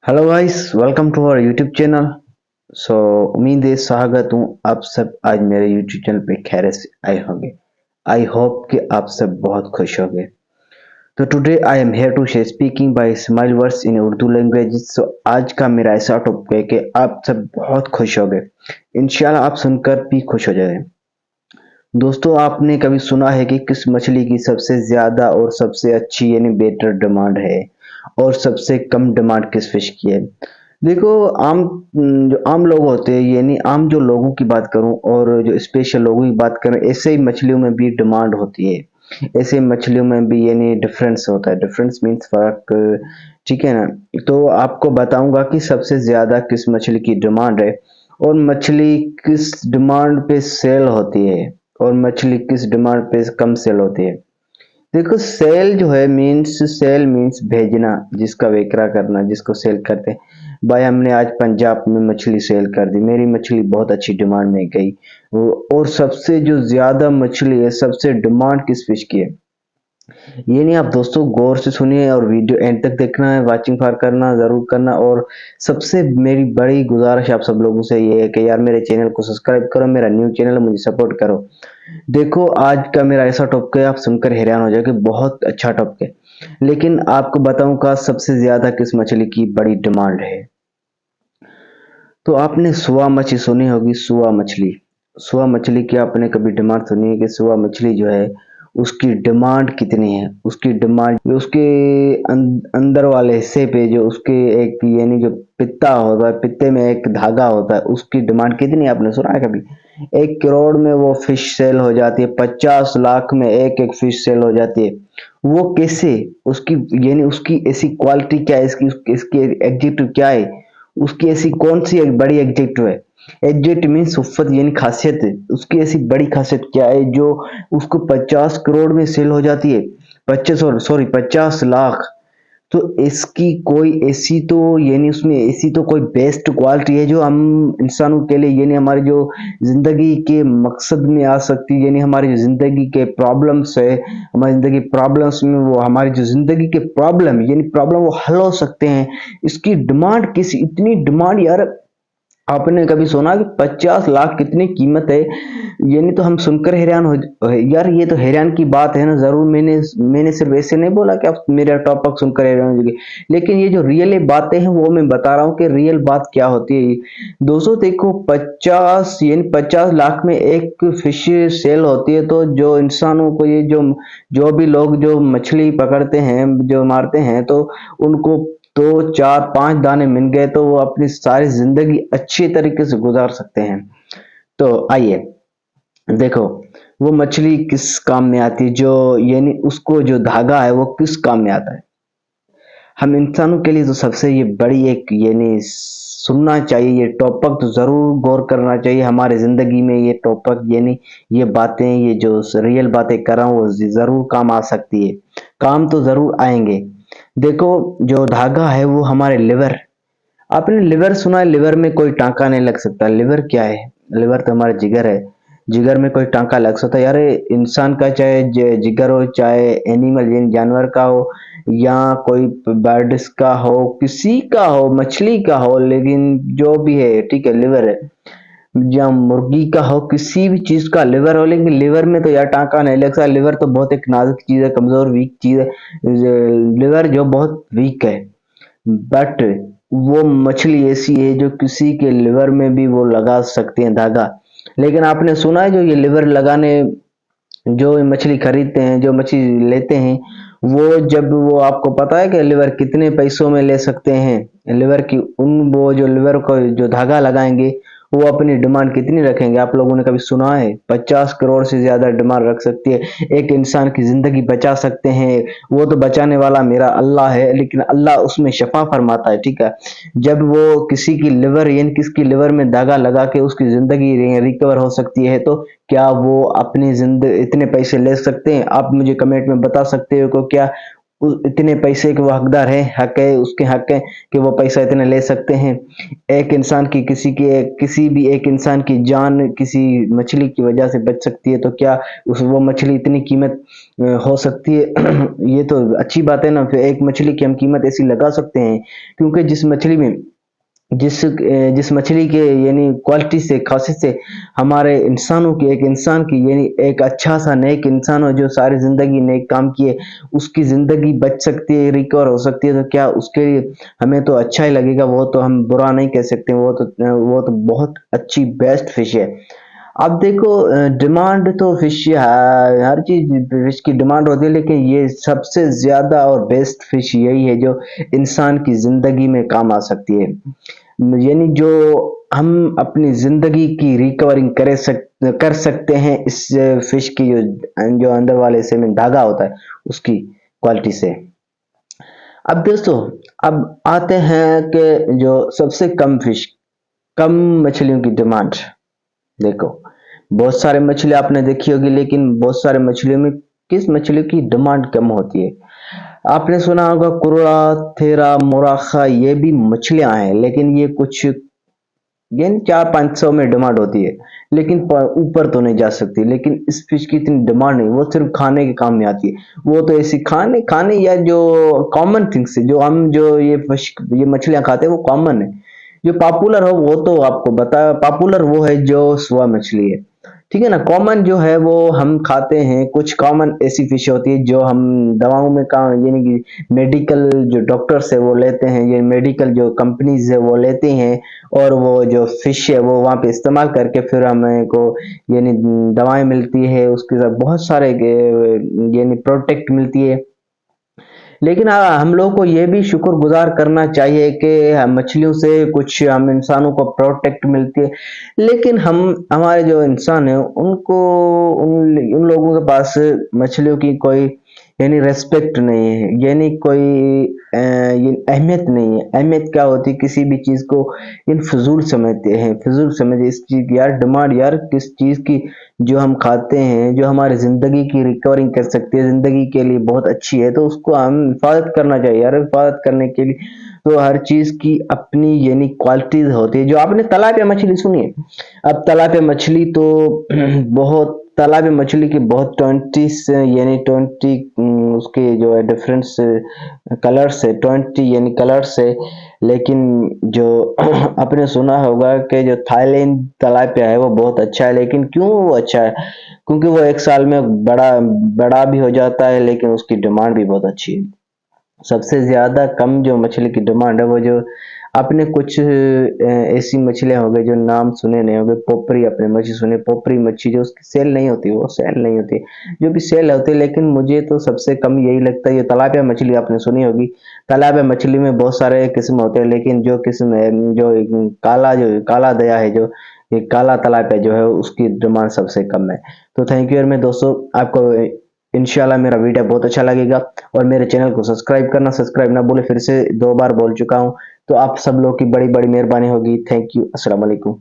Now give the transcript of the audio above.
Hello guys, welcome to our YouTube channel. So उम्मीद है स्वागत हूँ आप सब आज मेरे यूट्यूब चैनल पे खैर से आए होंगे। आई होप कि आप सब बहुत खुश होंगे। तो today I am here to share speaking by smile words in Urdu language. So आज का मेरा ऐसा टॉपिक है कि आप सब बहुत खुश होंगे। इंशाल्लाह आप सुनकर भी खुश हो जाएंगे। दोस्तों, आपने कभी सुना है कि किस मछली की सबसे ज्यादा और सबसे अच्छी यानी बेटर डिमांड है और सबसे कम डिमांड किस फिश की है? देखो, आम जो आम लोग होते हैं यानी आम जो लोगों की बात करूं और जो स्पेशल लोगों की बात करें, ऐसे ही मछलियों में भी डिमांड होती है। ऐसे मछलियों में भी यानी डिफरेंस होता है। डिफरेंस मीन्स फर्क। ठीक है ना? तो आपको बताऊंगा कि सबसे ज्यादा किस मछली की डिमांड है और मछली किस डिमांड पे सेल होती है और मछली किस डिमांड पे कम सेल होती है। देखो, सेल मीन्स भेजना, जिसका वेकरा करना, जिसको सेल करते हैं। भाई, हमने आज पंजाब में मछली सेल कर दी, मेरी मछली बहुत अच्छी डिमांड में गई। और सबसे जो ज्यादा मछली है, सबसे डिमांड किस फिश की है? ये नहीं, आप दोस्तों गौर से सुनिए और वीडियो एंड तक देखना है, वाचिंग फॉर करना जरूर करना। और सबसे मेरी बड़ी गुजारिश आप सब लोगों से ये है कि यार मेरे चैनल को सब्सक्राइब करो, मेरा न्यू चैनल है, मुझे सपोर्ट करो। देखो, आज का मेरा ऐसा टॉपिक है, आप सुनकर हैरान हो जाओगे, बहुत अच्छा टॉपिक है। लेकिन आपको बताऊं का सबसे ज्यादा किस मछली की बड़ी डिमांड है। तो आपने सुआ मछली सुनी होगी, सुआ मछली। सुआ मछली की आपने कभी डिमांड सुनी है कि सुआ मछली जो है उसकी डिमांड कितनी है? उसकी डिमांड जो उसके अंदर वाले हिस्से पे जो उसके एक यानी जो पित्ता होता है, पित्ते में एक धागा होता है, उसकी डिमांड कितनी है? आपने सुना है कभी? 1 करोड़ में वो फिश सेल हो जाती है, 50 लाख में एक एक फिश सेल हो जाती है। वो कैसे? उसकी यानी उसकी ऐसी क्वालिटी क्या है, इसकी इसकी एग्जेक्टिव क्या है, उसकी ऐसी कौन सी एक बड़ी एग्जेक्टिव है? एग्जेक्ट मीन्स उफ़्फ़त यानी खासियत है। उसकी ऐसी बड़ी खासियत क्या है जो उसको 50 करोड़ में सेल हो जाती है? 50 लाख। तो इसकी कोई ऐसी तो यानी उसमें ऐसी तो कोई बेस्ट क्वालिटी है जो हम इंसानों के लिए यानी हमारी जो जिंदगी के मकसद में आ सकती है, यानी हमारी जो जिंदगी के प्रॉब्लम्स है, हमारी जिंदगी प्रॉब्लम्स में वो हमारी जो जिंदगी के प्रॉब्लम यानी प्रॉब्लम वो हल हो सकते हैं। इसकी डिमांड किसी इतनी डिमांड यार, आपने कभी सुना कि 50 लाख कितनी कीमत है? यानी तो हम सुनकर हैरान हो यार, ये तो हैरान की बात है ना। जरूर मैंने सिर्फ ऐसे नहीं बोला कि आप मेरा टॉपिक सुनकर हैरान हो जाएंगे, लेकिन ये जो रियल बातें हैं वो मैं बता रहा हूँ कि रियल बात क्या होती है। दोस्तों देखो, 50 लाख में एक फिश सेल होती है। तो जो इंसानों को ये जो भी लोग जो मछली पकड़ते हैं, जो मारते हैं, तो उनको 2 4 5 दाने मिल गए तो वो अपनी सारी जिंदगी अच्छी तरीके से गुजार सकते हैं। तो आइए देखो, वो मछली किस काम में आती है, जो यानी उसको जो धागा है वो किस काम में आता है। हम इंसानों के लिए तो सबसे ये बड़ी एक यानी सुनना चाहिए, ये टॉपिक तो जरूर गौर करना चाहिए हमारे जिंदगी में। ये टॉपिक यानी ये बातें, ये जो रियल बातें कर रहा हूँ वो जरूर काम आ सकती है, काम तो जरूर आएंगे। देखो, जो धागा है वो हमारे लिवर, आपने लिवर सुना है? लिवर में कोई टांका नहीं लग सकता। लिवर क्या है? लिवर तो हमारा जिगर है। जिगर में कोई टांका लग सकता है यार? इंसान का चाहे जिगर हो, चाहे एनिमल यानी जानवर का हो, या कोई बर्ड्स का हो, किसी का हो, मछली का हो, लेकिन जो भी है ठीक है, लिवर है। या मुर्गी का हो, किसी भी चीज का लिवर हो, लेकिन लिवर में तो यार टांका नहीं लग सकता। लिवर तो बहुत एक नाजुक चीज है, कमजोर वीक चीज है। लिवर जो बहुत वीक है। बट वो मछली ऐसी है जो किसी के लिवर में भी वो लगा सकते हैं धागा। लेकिन आपने सुना है जो ये लिवर लगाने, जो मछली खरीदते हैं, जो मछली लेते हैं, वो जब वो आपको पता है कि लिवर कितने पैसों में ले सकते हैं? लिवर की उन वो जो लिवर को जो धागा लगाएंगे वो अपनी डिमांड कितनी रखेंगे? आप लोगों ने कभी सुना है? 50 करोड़ से ज्यादा डिमांड रख सकती है। एक इंसान की जिंदगी बचा सकते हैं। वो तो बचाने वाला मेरा अल्लाह है, लेकिन अल्लाह उसमें शफा फरमाता है। ठीक है? जब वो किसी की लिवर यानी किसकी लिवर में धागा लगा के उसकी जिंदगी रिकवर हो सकती है, तो क्या वो अपनी जिंदगी इतने पैसे ले सकते हैं? आप मुझे कमेंट में बता सकते हो को क्या इतने पैसे के वो हकदार है, हक है, उसके हक है कि वो पैसा इतना ले सकते हैं। एक इंसान की किसी भी एक इंसान की जान किसी मछली की वजह से बच सकती है, तो क्या उस वो मछली इतनी कीमत हो सकती है? ये तो अच्छी बात है ना, फिर एक मछली की हम कीमत ऐसी लगा सकते हैं, क्योंकि जिस मछली के यानी क्वालिटी से खासियत से हमारे इंसानों की एक इंसान की यानी एक अच्छा सा नेक इंसान हो जो सारी जिंदगी नेक काम किए, उसकी जिंदगी बच सकती है, रिकवर हो सकती है, तो क्या उसके लिए हमें तो अच्छा ही लगेगा, वो तो हम बुरा नहीं कह सकते, वो तो बहुत अच्छी बेस्ट फिश है। अब देखो, डिमांड तो फिश हर चीज फिश की डिमांड होती है, लेकिन ये सबसे ज्यादा और बेस्ट फिश यही है जो इंसान की जिंदगी में काम आ सकती है, यानी जो हम अपनी जिंदगी की रिकवरिंग कर सकते हैं इस फिश की जो अंदर वाले से में धागा होता है उसकी क्वालिटी से। अब दोस्तों, अब आते हैं कि जो सबसे कम मछलियों की डिमांड। देखो, बहुत सारे मछली आपने देखी होगी, लेकिन बहुत सारे मछलियों में किस मछली की डिमांड कम होती है? आपने सुना होगा कुर्रा, थेरा, मोराखा, ये भी मछलियां हैं, लेकिन ये कुछ ये 400-500 में डिमांड होती है, लेकिन ऊपर तो नहीं जा सकती। लेकिन इस फिश की इतनी डिमांड नहीं, वो सिर्फ खाने के काम में आती है। वो तो ऐसी खाने खाने या जो कॉमन थिंग्स है, जो हम जो ये मछलियां खाते हैं वो कॉमन है। जो पॉपुलर हो वो तो आपको बता, पॉपुलर वो है जो स्वा मछली है, ठीक है ना। कॉमन जो है वो हम खाते हैं, कुछ कॉमन ऐसी फिश होती है जो हम दवाओं में काम यानी कि मेडिकल जो डॉक्टर्स है वो लेते हैं, ये मेडिकल जो कंपनीज है वो लेती हैं, और वो जो फिश है वो वहाँ पे इस्तेमाल करके फिर हमें को यानी दवाएं मिलती है, उसके साथ बहुत सारे यानी प्रोटेक्ट मिलती है। लेकिन हम लोग को ये भी शुक्रगुजार करना चाहिए कि मछलियों से कुछ हम इंसानों को प्रोटेक्ट मिलती है, लेकिन हम हमारे जो इंसान है उनको उन लोगों के पास मछलियों की कोई यानी रेस्पेक्ट नहीं है, यानी कोई ये अहमियत नहीं है। अहमियत क्या होती है? किसी भी चीज को इन फजूल समझते हैं, फजूल समझ इस चीज की यार डिमांड, यार किस चीज की जो हम खाते हैं, जो हमारी जिंदगी की रिकवरिंग कर सकती है, जिंदगी के लिए बहुत अच्छी है, तो उसको हम हिफाजत करना चाहिए यार। हिफाजत करने के लिए तो हर चीज की अपनी यानी क्वालिटीज होती है। जो आपने तालाब या मछली सुनी है, अब तालाब या मछली तो बहुत तालाब या मछली के बहुत 20 से यानी 20 उसके जो है डिफरेंस कलर्स है, 20 यानी कलर्स है। लेकिन जो आपने सुना होगा कि जो थाईलैंड तलापिया है वो बहुत अच्छा है, लेकिन क्यों वो अच्छा है? क्योंकि वो एक साल में बड़ा बड़ा भी हो जाता है, लेकिन उसकी डिमांड भी बहुत अच्छी है। सबसे ज्यादा कम जो मछली की डिमांड है वो जो आपने कुछ ऐसी मछलियां हो गई जो नाम सुने नहीं होंगे, पोपरी, आपने मछली सुने पोपरी मच्छी, जो उसकी सेल नहीं होती, वो सेल नहीं होती, जो भी सेल होती है। लेकिन मुझे तो सबसे कम यही लगता है, ये तालाबिया मछली आपने सुनी होगी। तालाबिया मछली में बहुत सारे किस्म होते हैं, लेकिन जो किस्म है जो काला दया है, जो ये काला तालाबिया जो है उसकी डिमांड सबसे कम है। तो थैंक यू। और मैं दोस्तों आपको इंशाल्लाह मेरा वीडियो बहुत अच्छा लगेगा, और मेरे चैनल को सब्सक्राइब ना भूले, फिर से 2 बार बोल चुका हूँ, तो आप सब लोग की बड़ी बड़ी मेहरबानी होगी। Thank you. अस्सलाम वालेकुम।